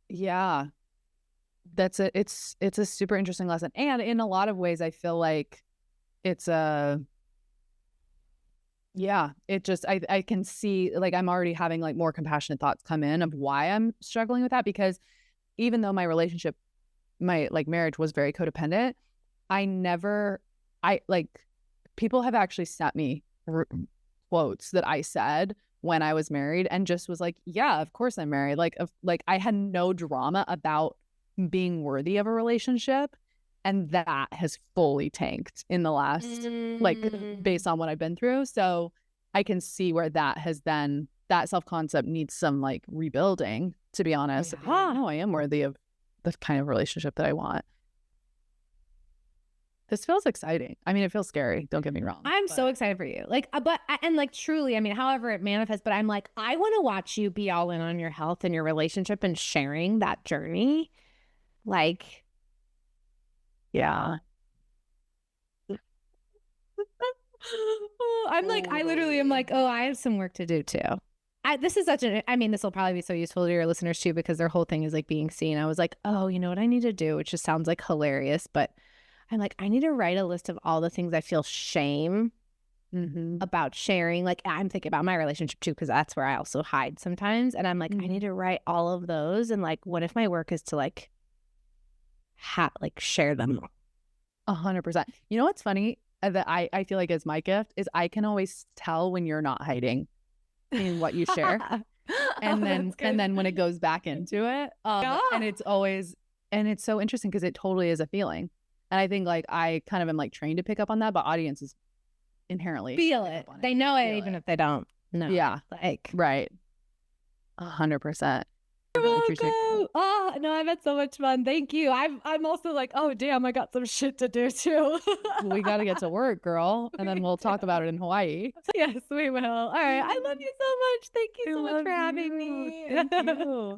Yeah. That's it. It's a super interesting lesson. And in a lot of ways, I feel like it's it just, I can see, like, I'm already having like more compassionate thoughts come in of why I'm struggling with that. Because even though my relationship, my like marriage was very codependent, people have actually sent me quotes that I said when I was married and just was like, yeah, of course I'm married. Like I had no drama about being worthy of a relationship. And that has fully tanked in the last, like, based on what I've been through. So I can see where that has then, that self-concept needs some like rebuilding, to be honest. No, I am worthy of the kind of relationship that I want. This feels exciting. I mean, it feels scary. Don't get me wrong. I'm so excited for you. Like, and like truly, I mean, however it manifests, but I'm like, I want to watch you be all in on your health and your relationship and sharing that journey. Like, yeah. I'm like, I literally am like, oh, I have some work to do too. This is this will probably be so useful to your listeners too, because their whole thing is like being seen. I was like, oh, you know what I need to do, which just sounds like hilarious, but I'm like, I need to write a list of all the things I feel shame about sharing. Like, I'm thinking about my relationship too, because that's where I also hide sometimes. And I'm like, I need to write all of those. And like, what if my work is to like share them? 100%. You know what's funny that I feel like is my gift is I can always tell when you're not hiding in what you share. And then when it goes back into it, and it's always, and it's so interesting because it totally is a feeling. And I think like I kind of am like trained to pick up on that, but audiences inherently feel it. They know it even if they don't know. Yeah. Like, right. 100%. Oh no, I've had so much fun. Thank you. I'm also like, oh damn, I got some shit to do too. We got to get to work, girl, and then we'll talk about it in Hawaii. Yes, we will. All right, I love you so much. Thank you so much for having me. Thank you.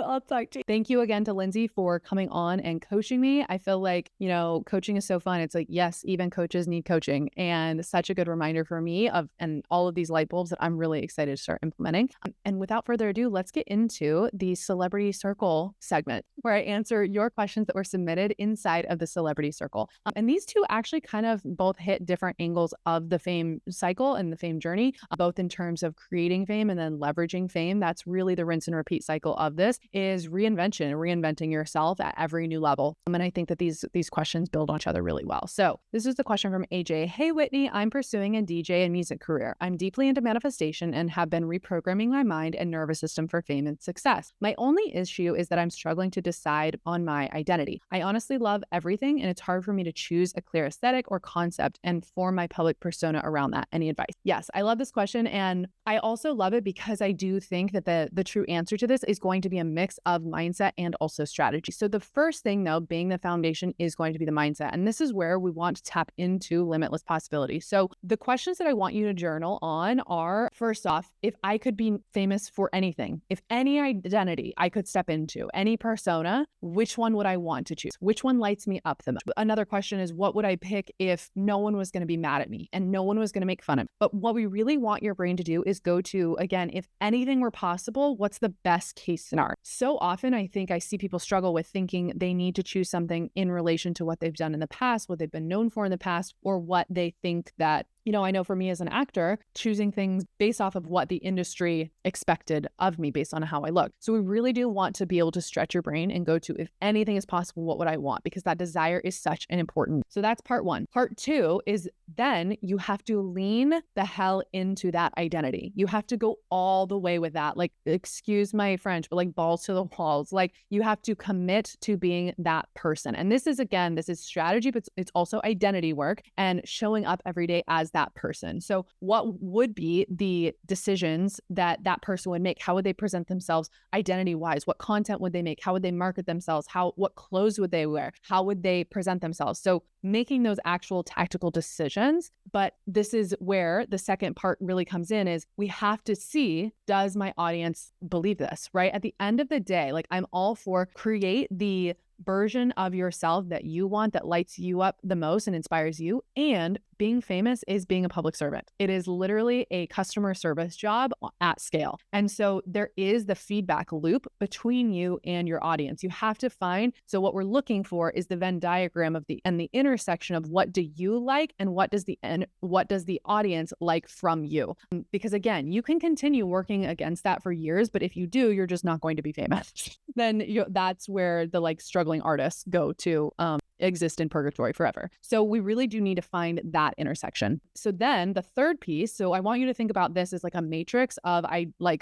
I'll talk to you. Thank you again to Lindsey for coming on and coaching me. I feel like, you know, coaching is so fun. It's like, yes, even coaches need coaching, and such a good reminder for me of and all of these light bulbs that I'm really excited to start implementing. And without further ado, let's get into the Celebrity Circle segment where I answer your questions that were submitted inside of the Celebrity Circle. And these two actually kind of both hit different angles of the fame cycle and the fame journey, both in terms of creating fame and then leveraging fame. That's really the rinse and repeat cycle of this is reinventing yourself at every new level. And I think that these questions build on each other really well. So this is the question from AJ. Hey, Whitney, I'm pursuing a DJ and music career. I'm deeply into manifestation and have been reprogramming my mind and nervous system for fame and success. My only issue is that I'm struggling to decide on my identity. I honestly love everything, and it's hard for me to choose a clear aesthetic or concept and form my public persona around that. Any advice? Yes, I love this question, and I also love it because I do think that the true answer to this is going to be a mix of mindset and also strategy. So the first thing, though, being the foundation, is going to be the mindset, and this is where we want to tap into limitless possibilities. So the questions that I want you to journal on are, first off, if I could be famous for anything, if any identity I could step into, any persona, which one would I want to choose? Which one lights me up the most? Another question is, what would I pick if no one was going to be mad at me and no one was going to make fun of me? But what we really want your brain to do is go to, again, if anything were possible, what's the best case scenario? So often I think I see people struggle with thinking they need to choose something in relation to what they've done in the past, what they've been known for in the past, or what they think that, you know, I know for me as an actor, choosing things based off of what the industry expected of me based on how I look. So we really do want to be able to stretch your brain and go to, if anything is possible, what would I want? Because that desire is such an important. So that's part one. Part two is then you have to lean the hell into that identity. You have to go all the way with that. Like, excuse my French, but like balls to the walls. Like, you have to commit to being that person. And this is, again, this is strategy, but it's also identity work and showing up every day as that person. So what would be the decisions that that person would make? How would they present themselves identity wise? What content would they make? How would they market themselves? What clothes would they wear? How would they present themselves? So making those actual tactical decisions. But this is where the second part really comes in, is we have to see, does my audience believe this, right? At the end of the day, like, I'm all for create the version of yourself that you want, that lights you up the most and inspires you. And being famous is being a public servant. It is literally a customer service job at scale. And so there is the feedback loop between you and your audience. You have to find, so what we're looking for is the Venn diagram of the intersection of what do you like and what does the audience like from you? Because again, you can continue working against that for years, but if you do, you're just not going to be famous. Then that's where the like struggling artists go to exist in purgatory forever. So we really do need to find that intersection. So then the third piece, so I want you to think about this as like a matrix of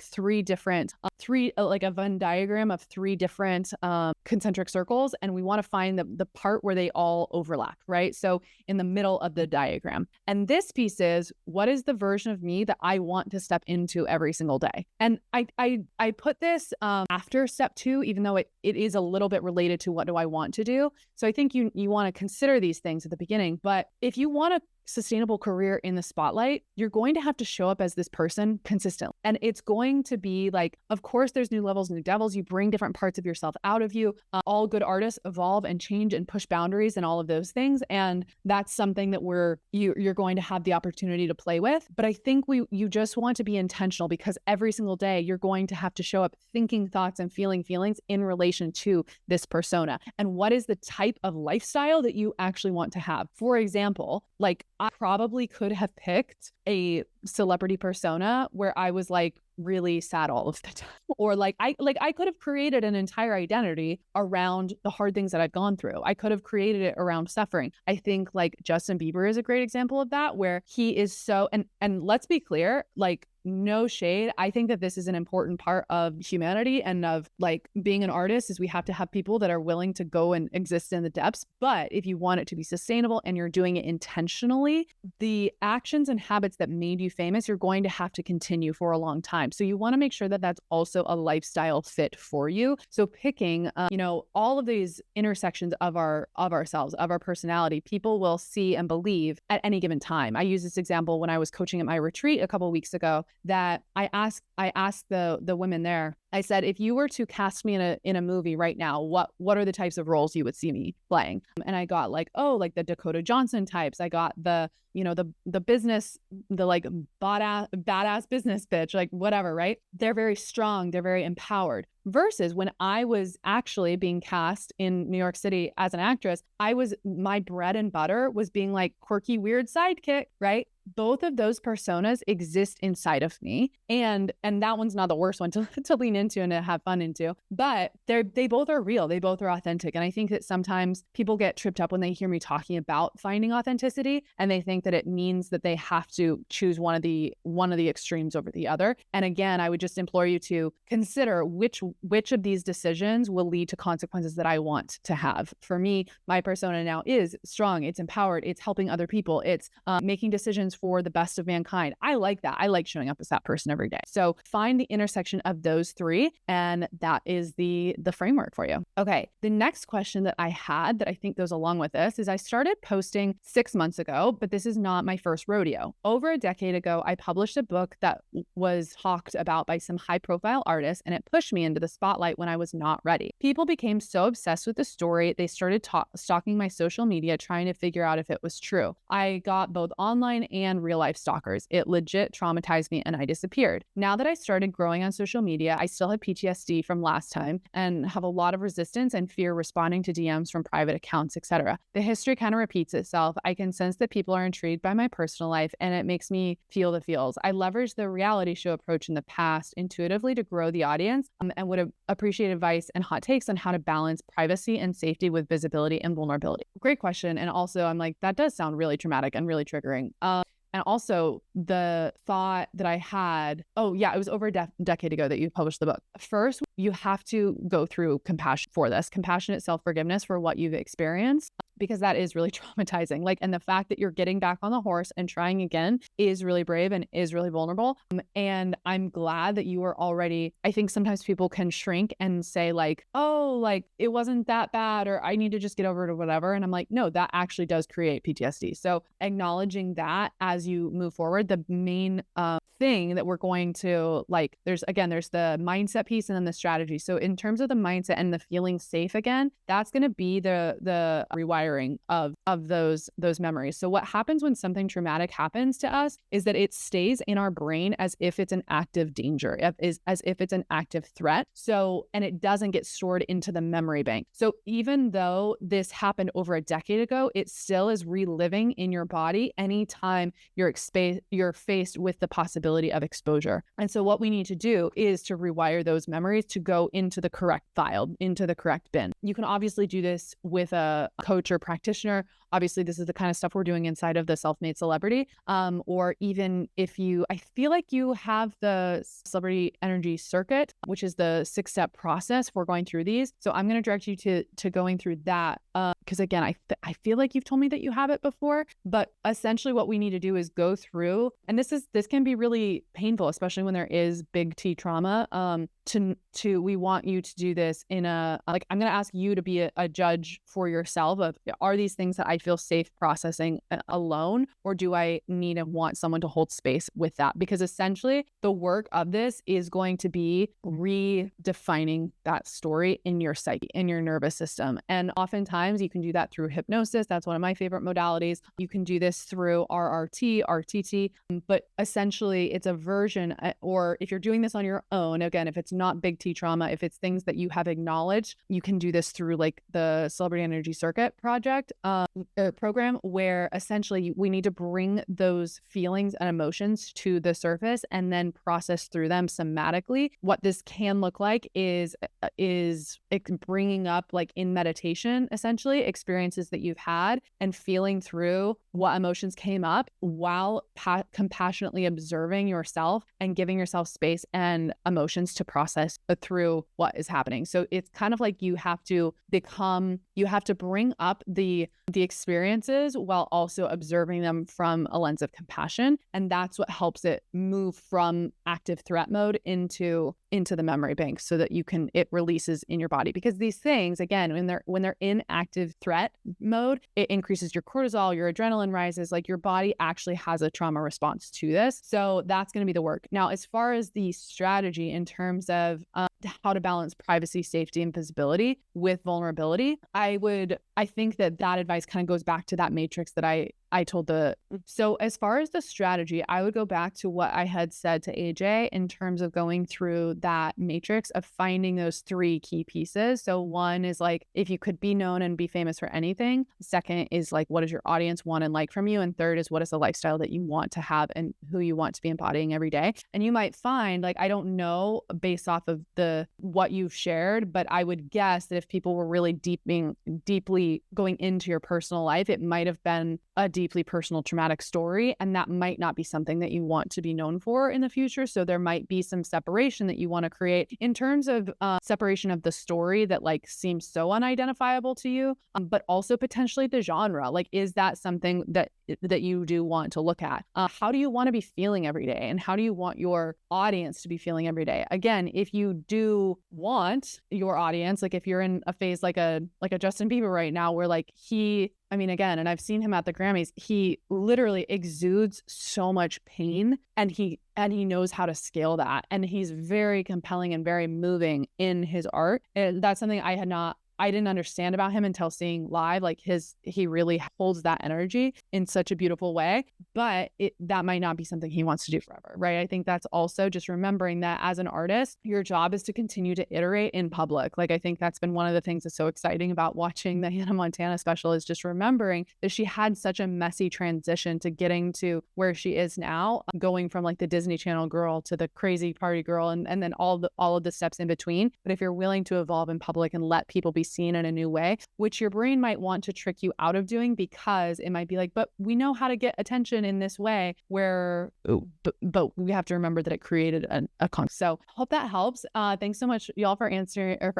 three different, like a Venn diagram of three different concentric circles. And we want to find the part where they all overlap, right? So in the middle of the diagram. And this piece is, what is the version of me that I want to step into every single day? And I put this after step 2, even though it is a little bit related to what do I want to do. So I think you want to consider these things at the beginning. But if you want a sustainable career in the spotlight, you're going to have to show up as this person consistently. And it's going to be like, of course, there's new levels, new devils. You bring different parts of yourself out of you. All good artists evolve and change and push boundaries and all of those things. And that's something that you're going to have the opportunity to play with. But I think you just want to be intentional, because every single day you're going to have to show up thinking thoughts and feeling feelings in relation to this persona. And what is the type of lifestyle that you actually want to have? For example, like I probably could have picked a celebrity persona where I was like really sad all of the time. Or I could have created an entire identity around the hard things that I've gone through. I could have created it around suffering. I think like Justin Bieber is a great example of that, where he is so, and let's be clear, like no shade. I think that this is an important part of humanity and of like being an artist is we have to have people that are willing to go and exist in the depths. But if you want it to be sustainable and you're doing it intentionally, the actions and habits that made you famous, you're going to have to continue for a long time. So you want to make sure that that's also a lifestyle fit for you. So picking, all of these intersections of ourselves, of our personality, people will see and believe at any given time. I use this example when I was coaching at my retreat a couple of weeks ago, that I asked the women there, I said, if you were to cast me in a movie right now, what are the types of roles you would see me playing? And I got like the Dakota Johnson types. I got the business, the like badass business bitch, like whatever, right? They're very strong. They're very empowered. Versus when I was actually being cast in New York City as an actress, my bread and butter was being like quirky, weird sidekick, right? Both of those personas exist inside of me. And that one's not the worst one to lean into and to have fun into, but they both are real. They both are authentic. And I think that sometimes people get tripped up when they hear me talking about finding authenticity and they think that it means that they have to choose one of the extremes over the other. And again, I would just implore you to consider which of these decisions will lead to consequences that I want to have. For me, my persona now is strong, it's empowered, it's helping other people, it's making decisions for the best of mankind. I like that. I like showing up as that person every day. So find the intersection of those three, and that is the framework for you. Okay, the next question that I had that I think goes along with this is I started posting 6 months ago, but this is not my first rodeo. Over a decade ago, I published a book that was talked about by some high-profile artists, and it pushed me into the spotlight when I was not ready. People became so obsessed with the story, they started stalking my social media, trying to figure out if it was true. I got both online and real-life stalkers. It legit traumatized me, and I disappeared. Now that I started growing on social media, I still have PTSD from last time and have a lot of resistance and fear responding to DMs from private accounts, etc. The history kind of repeats itself. I can sense that people are intrigued by my personal life, and it makes me feel the feels. I leveraged the reality show approach in the past intuitively to grow the audience, and would appreciate advice and hot takes on how to balance privacy and safety with visibility and vulnerability. Great question. And also, I'm like, that does sound really traumatic and really triggering. And also the thought that I had, it was over a decade ago that you published the book. First, you have to go through compassion for this, compassionate self-forgiveness for what you've experienced, because that is really traumatizing. And the fact that you're getting back on the horse and trying again is really brave and is really vulnerable. And I'm glad that you are already, I think sometimes people can shrink and say it wasn't that bad, or I need to just get over it or whatever. And I'm like, no, that actually does create PTSD. So acknowledging that as you move forward, the main thing that we're going to there's the mindset piece and then the strategy. So in terms of the mindset and the feeling safe again, that's going to be the rewiring of those memories. So what happens when something traumatic happens to us is that it stays in our brain as if it's an active danger, as if it's an active threat. So, and it doesn't get stored into the memory bank. So even though this happened over a decade ago, it still is reliving in your body anytime you're faced with the possibility of exposure. And so what we need to do is to rewire those memories to go into the correct file, into the correct bin. You can obviously do this with a coach or practitioner. Obviously, this is the kind of stuff we're doing inside of the Self-Made Celebrity. Or even if I feel like you have the Celebrity Energy Circuit, which is the 6-step process for going through these. So I'm going to direct you to going through that. Because again, I feel like you've told me that you have it before, but essentially what we need to do is go through, and this can be really painful, especially when there is big T trauma. We want you to do this in I'm going to ask you to be a judge for yourself of, are these things that I feel safe processing alone, or do I need and want someone to hold space with that? Because essentially the work of this is going to be redefining that story in your psyche, in your nervous system. And oftentimes you can do that through hypnosis. That's one of my favorite modalities. You can do this through RRT, RTT, but essentially it's a version, or if you're doing this on your own, again, if it's not big T trauma, if it's things that you have acknowledged, you can do this through the Celebrity Energy Circuit project. program where essentially we need to bring those feelings and emotions to the surface and then process through them somatically. What this can look like is bringing up, like in meditation, essentially experiences that you've had and feeling through what emotions came up while compassionately observing yourself and giving yourself space and emotions to process through what is happening. So it's kind of like you have to bring up the experiences while also observing them from a lens of compassion. And that's what helps it move from active threat mode into the memory bank so that it releases in your body. Because these things, again, when they're in active threat mode, it increases your cortisol, your adrenaline rises, like your body actually has a trauma response to this. So that's going to be the work. Now, as far as the strategy in terms of how to balance privacy, safety, and visibility with vulnerability, I think that advice kind of goes back to that matrix that I told so as far as the strategy, I would go back to what I had said to AJ in terms of going through that matrix of finding those 3 key pieces. So one is like, if you could be known and be famous for anything. Second is like, what does your audience want and like from you? And third is, what is the lifestyle that you want to have and who you want to be embodying every day? And you might find, like, I don't know based off of what you've shared, but I would guess that if people were really deeply going into your personal life, it might have been a deeply personal traumatic story, and that might not be something that you want to be known for in the future. So there might be some separation that you want to create in terms of separation of the story that like seems so unidentifiable to you, but also potentially the genre. Like, is that something that you do want to look at? How do you want to be feeling every day, and how do you want your audience to be feeling every day? Again, if you do want your audience, like if you're in a phase like a Justin Bieber right now, where like and I've seen him at the Grammys, he literally exudes so much pain, and he knows how to scale that. And he's very compelling and very moving in his art. And that's something I didn't understand about him until seeing live. Like he really holds that energy in such a beautiful way, but that might not be something he wants to do forever, right? I think that's also just remembering that as an artist, your job is to continue to iterate in public. Like, I think that's been one of the things that's so exciting about watching the Hannah Montana special, is just remembering that she had such a messy transition to getting to where she is now, going from like the Disney Channel girl to the crazy party girl, and then all of the steps in between. But if you're willing to evolve in public and let people be seen in a new way, which your brain might want to trick you out of doing, because it might be like, but we know how to get attention in this way, where but we have to remember that it created a concept. So hope that helps. Thanks so much, y'all, for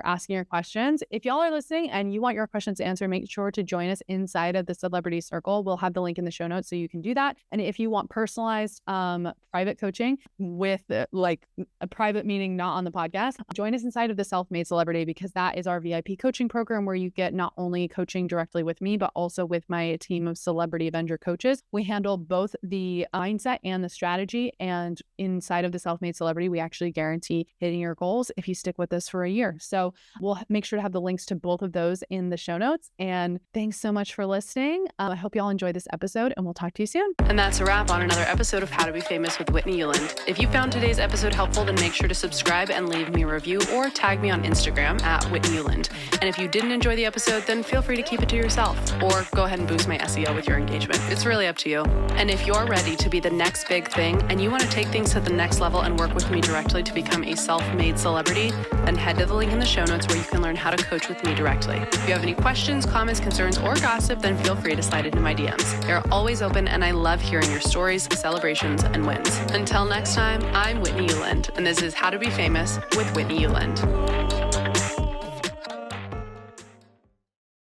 asking your questions. If y'all are listening and you want your questions answered, make sure to join us inside of the Celebrity Circle. We'll have the link in the show notes so you can do that. And if you want personalized private coaching with like a private meeting, not on the podcast, join us inside of the Self-Made Celebrity, because that is our VIP coaching program where you get not only coaching directly with me, but also with my team of Celebrity Avenger coaches. We handle both the mindset and the strategy. And inside of the Self-Made Celebrity, we actually guarantee hitting your goals if you stick with us for a year. So we'll make sure to have the links to both of those in the show notes. And thanks so much for listening. I hope y'all enjoyed this episode, and we'll talk to you soon. And that's a wrap on another episode of How to Be Famous with Whitney Euland. If you found today's episode helpful, then make sure to subscribe and leave me a review, or tag me on Instagram at Whitney Euland. And if you didn't enjoy the episode, then feel free to keep it to yourself, or go ahead and boost my SEO with your engagement. It's really up to you. And if you're ready to be the next big thing, and you want to take things to the next level and work with me directly to become a self-made celebrity, then head to the link in the show notes where you can learn how to coach with me directly. If you have any questions, comments, concerns, or gossip, then feel free to slide into my DMs. They're always open, and I love hearing your stories, celebrations, and wins. Until next time, I'm Whitney Euland, and this is How to Be Famous with Whitney Euland.